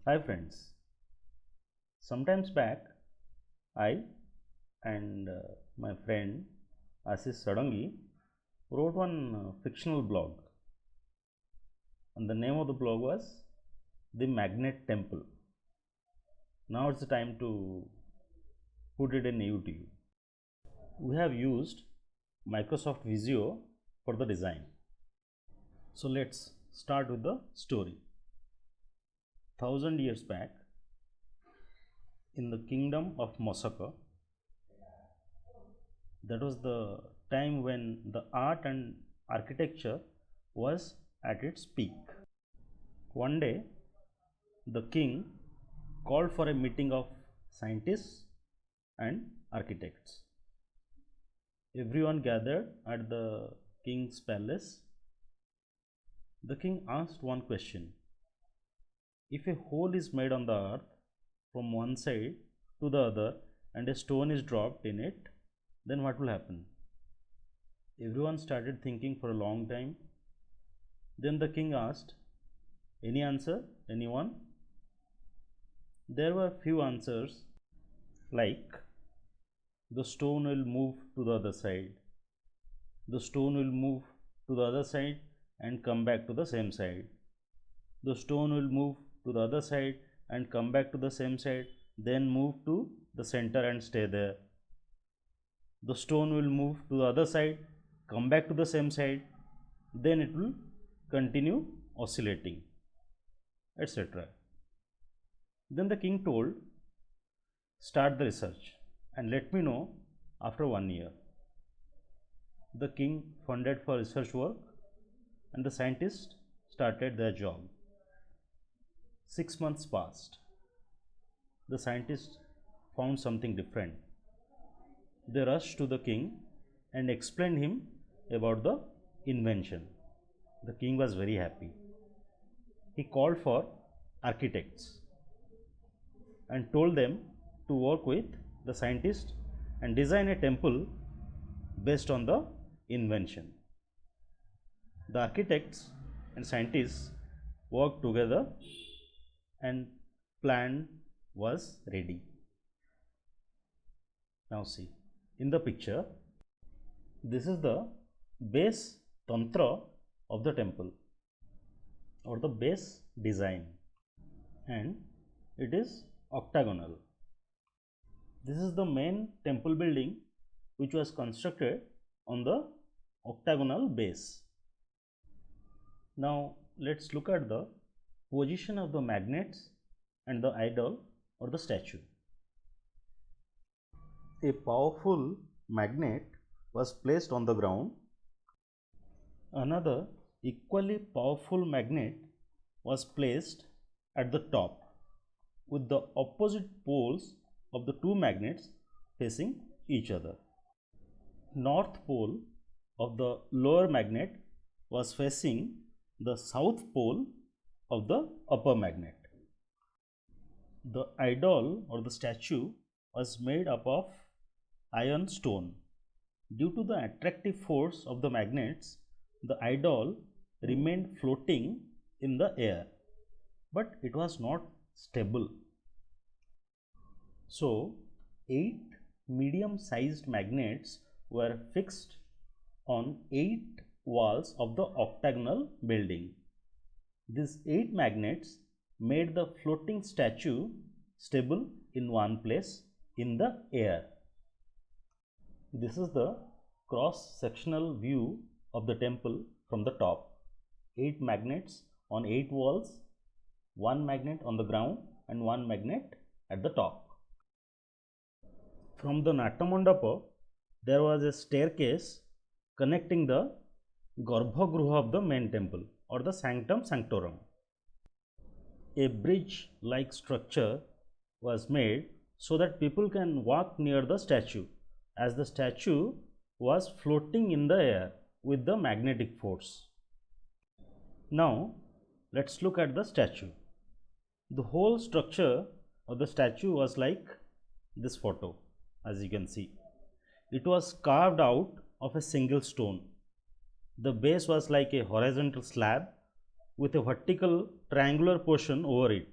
Hi friends, sometimes back I and my friend Ashish Sadangi wrote one fictional blog, and the name of the blog was The Magnet Temple. Now it's the time to put it in YouTube. We have used Microsoft Visio for the design. So let's start with the story. 1000 years back, in the kingdom of Mosaka, that was the time when the art and architecture was at its peak. One day, the king called for a meeting of scientists and architects. Everyone gathered at the king's palace. The king asked one question: if a hole is made on the earth from one side to the other and a stone is dropped in it, then what will happen? Everyone started thinking for a long time. Then the king asked, any answer? Anyone? There were few answers, like the stone will move to the other side, the stone will move to the other side and come back to the same side, the stone will move to the other side and come back to the same side, then move to the center and stay there. The stone will move to the other side, come back to the same side, then it will continue oscillating, etc. Then the king told, start the research and let me know after 1 year. The king funded for research work and the scientists started their job. 6 months passed. The scientists found something different. They rushed to the king and explained him about the invention. The king was very happy. He called for architects and told them to work with the scientists and design a temple based on the invention. The architects and scientists worked together and plan was ready. Now see, in the picture, this is the base tantra of the temple or the base design, and it is octagonal. This is the main temple building which was constructed on the octagonal base. Now let's look at the position of the magnets and the idol or the statue. A powerful magnet was placed on the ground. Another equally powerful magnet was placed at the top, with the opposite poles of the two magnets facing each other. North pole of the lower magnet was facing the south pole of the upper magnet. The idol or the statue was made up of iron stone. Due to the attractive force of the magnets, the idol remained floating in the air, but it was not stable. So, 8 medium-sized magnets were fixed on 8 walls of the octagonal building. These 8 magnets made the floating statue stable in one place in the air. This is the cross-sectional view of the temple from the top. 8 magnets on 8 walls, 1 magnet on the ground and 1 magnet at the top. From the Natamandapa, there was a staircase connecting the Garbhagruha of the main temple or the Sanctum Sanctorum. A bridge-like structure was made so that people can walk near the statue, as the statue was floating in the air with the magnetic force. Now, let's look at the statue. The whole structure of the statue was like this photo, as you can see. It was carved out of a single stone. The base was like a horizontal slab with a vertical triangular portion over it.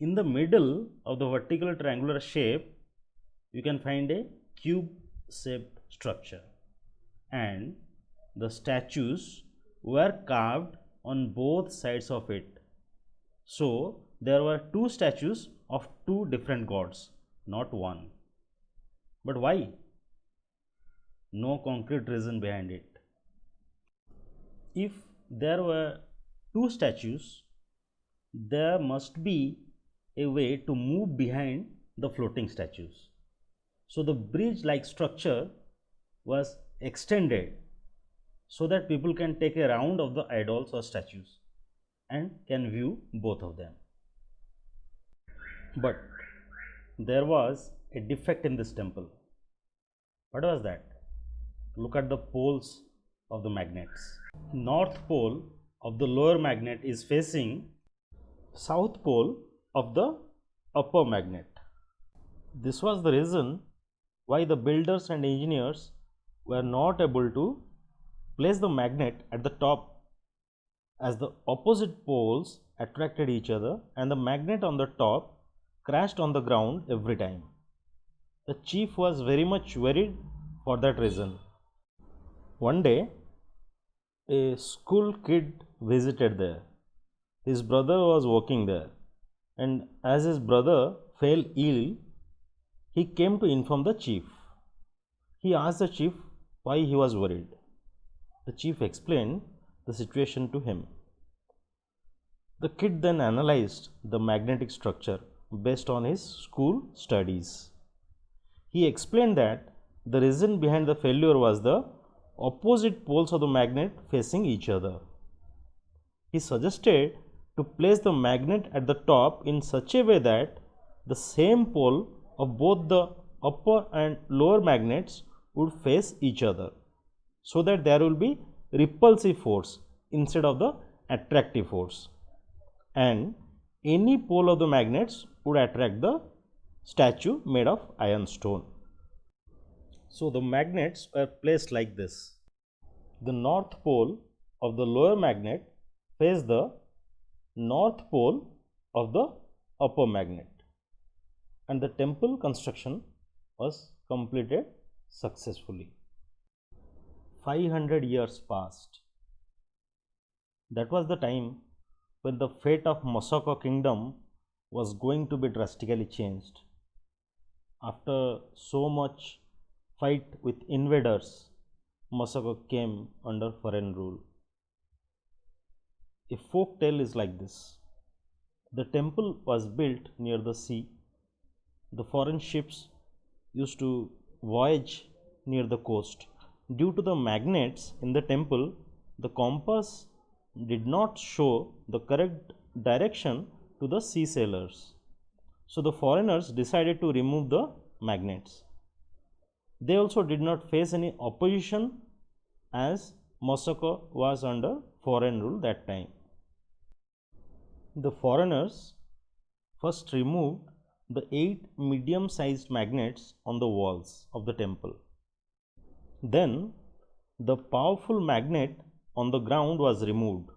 In the middle of the vertical triangular shape, you can find a cube shaped structure, and the statues were carved on both sides of it. So there were two statues of two different gods, not one. But why? No concrete reason behind it. If there were two statues, there must be a way to move behind the floating statues. So the bridge like structure was extended so that people can take a round of the idols or statues and can view both of them. But there was a defect in this temple. What was that? Look at the poles of the magnets. North pole of the lower magnet is facing south pole of the upper magnet. This was the reason why the builders and engineers were not able to place the magnet at the top, as the opposite poles attracted each other and the magnet on the top crashed on the ground every time. The chief was very much worried for that reason. One day, a school kid visited there. His brother was working there, and as his brother fell ill, he came to inform the chief. He asked the chief why he was worried. The chief explained the situation to him. The kid then analyzed the magnetic structure based on his school studies. He explained that the reason behind the failure was the opposite poles of the magnet facing each other. He suggested to place the magnet at the top in such a way that the same pole of both the upper and lower magnets would face each other, so that there will be repulsive force instead of the attractive force, and any pole of the magnets would attract the statue made of iron stone. So the magnets were placed like this. The north pole of the lower magnet faced the north pole of the upper magnet, and the temple construction was completed successfully. 500 years passed. That was the time when the fate of Mosoko kingdom was going to be drastically changed. After so much fight with invaders, Mosoko came under foreign rule. A folk tale is like this. The temple was built near the sea. The foreign ships used to voyage near the coast. Due to the magnets in the temple, the compass did not show the correct direction to the sea sailors. So the foreigners decided to remove the magnets. They also did not face any opposition, as Mosoko was under foreign rule that time. The foreigners first removed the 8 medium sized magnets on the walls of the temple. Then the powerful magnet on the ground was removed.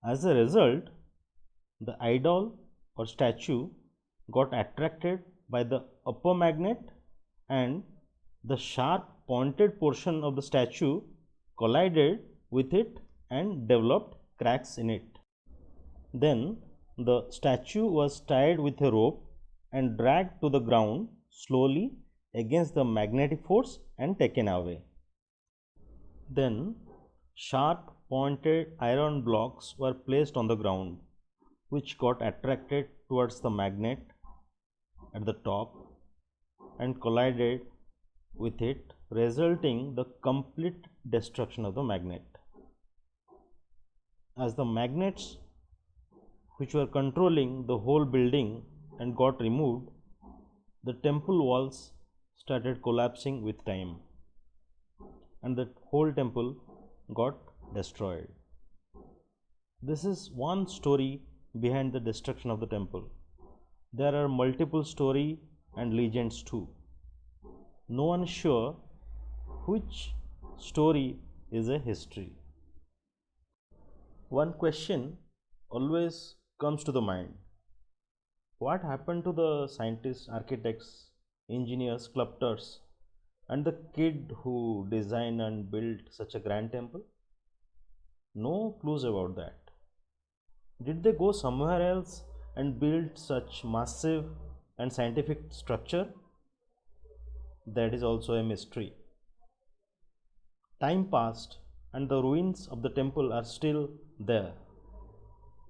As a result, the idol or statue got attracted by the upper magnet, and the sharp pointed portion of the statue collided with it and developed cracks in it. Then the statue was tied with a rope and dragged to the ground slowly against the magnetic force and taken away. Then sharp pointed iron blocks were placed on the ground, which got attracted towards the magnet at the top and collided with it, resulting the complete destruction of the magnet. As the magnets which were controlling the whole building and got removed, the temple walls started collapsing with time, and the whole temple got destroyed. This is one story behind the destruction of the temple. There are multiple stories and legends too. No one is sure which story is a history. One question always comes to the mind: What happened to the scientists, architects, engineers, sculptors, and the kid who designed and built such a grand temple? No clues about that. Did they go somewhere else and build such massive and scientific structure? That is also a mystery. Time passed and the ruins of the temple are still there,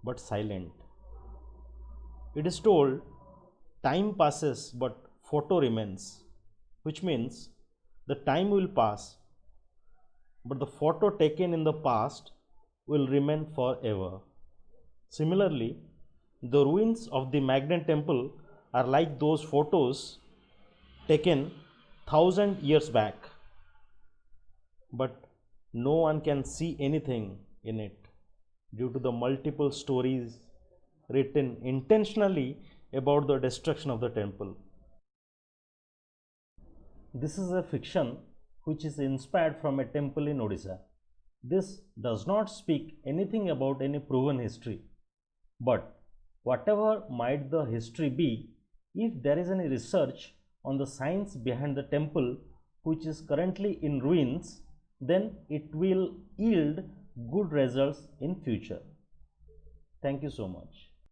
but silent. It is told time passes but photo remains, which means the time will pass but the photo taken in the past will remain forever. Similarly, the ruins of the Magnet temple are like those photos taken 1,000 years back, but no one can see anything in it due to the multiple stories written intentionally about the destruction of the temple. This is a fiction which is inspired from a temple in Odisha. This does not speak anything about any proven history, but whatever might the history be, if there is any research on the science behind the temple which is currently in ruins, then it will yield good results in future. Thank you so much.